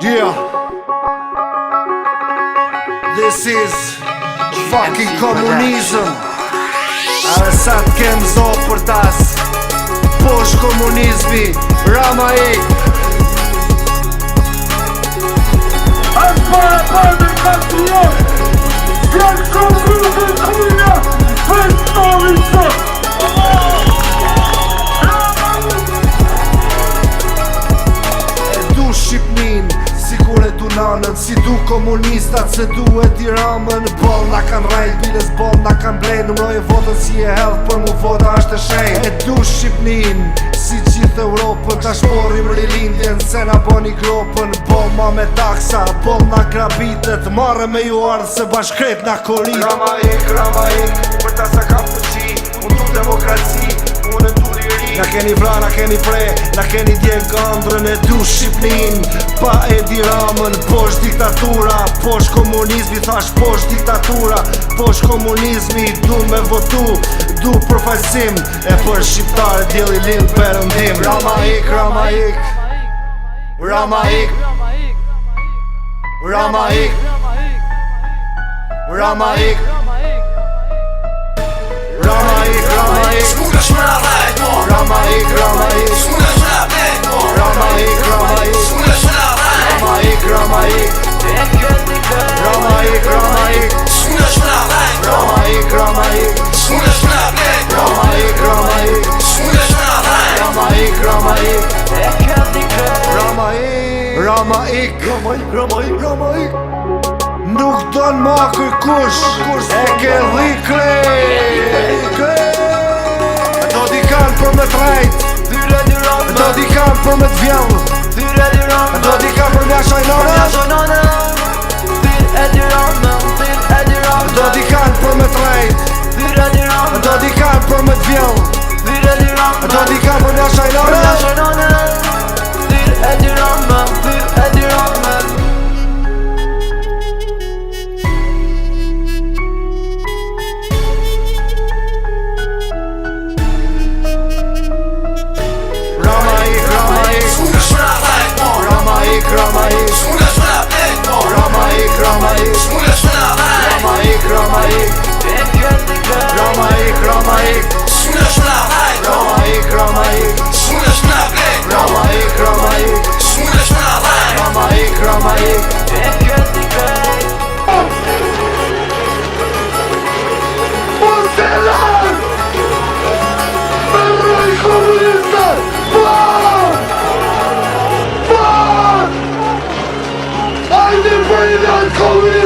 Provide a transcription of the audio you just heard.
Yeah. This is fucking communism. A sa t'kem zot për tas posh komunizmi, Rama ik. As para padre campeón, gran komunizmi të mija, Festovica. E du Shqipnin, si kur e du nanën, si du komunistat, se du e Tiramën. Bol na kan rejt, biles bol na kan blejt, numroj votën si e hedh, për mu vota është e shenjt. E du Shqipnin, si gjithë Europën, ta shporim rilindjen, se na boni gropën. Bol ma me taksa, bol na grabitet, marre me ju ardhë se bashkret na korit. Rama ik, për ta sa kam fuqi, unë du demokraci, unë du liri. Na keni vra, na keni pre, na keni djeg gandrën. E du Shqipnin, pa Edi Ramën. Posh diktatura, posh komunizmi, thash posh diktatura, posh komunizmi. Du me votu, du përfaqësim, e për shqiptare djeli lind perëndim. Rama ik, Rama ik, Rama ik, Rama ik, Rama ik, Rama ik, Rama ik. Smuda shmëra dhejt mo, Rama ik, Rama ik, smuda shmëra dhejt mo, Rama ik, Rama ik, smuda shmëra dhejt, Rama ik, Rama ik, Rama ik, Rama ik, smuda shmëra dhejt, Rama ik, Rama ik, smuda shmëra dhejt, Rama ik, Rama ik, smuda shmëra dhejt, Rama ik, Rama ik, Rama ik, Rama ik, Rama ik, Rama ik. Nuk don ma kërkush, e ke dhikle. Do t'i kanë për me t'rejt, do t'i kanë për me t'vjell, do t'i kanë për mja shajnone, do t'i kanë për me t'rejt, do t'i kanë për me t'vjell, do t'i kanë për mja shajnone. smuda shmëra dhejt mo, Rama ik, Rama ik, smuda shmëra dhejt mo, Rama ik, Rama ik, smuda shmëra dhejt, Rama ik, Rama ik, Rama ik, Rama ik, smuda shmëra dhejt, Rama ik, Rama ik, smuda shmëra dhejt, Rama ik, Rama ik, smuda shmëra dhejt, Rama ik, Rama ik. Porcelan! Berroj komunista! Fuck! Hajde për i dalë komunista!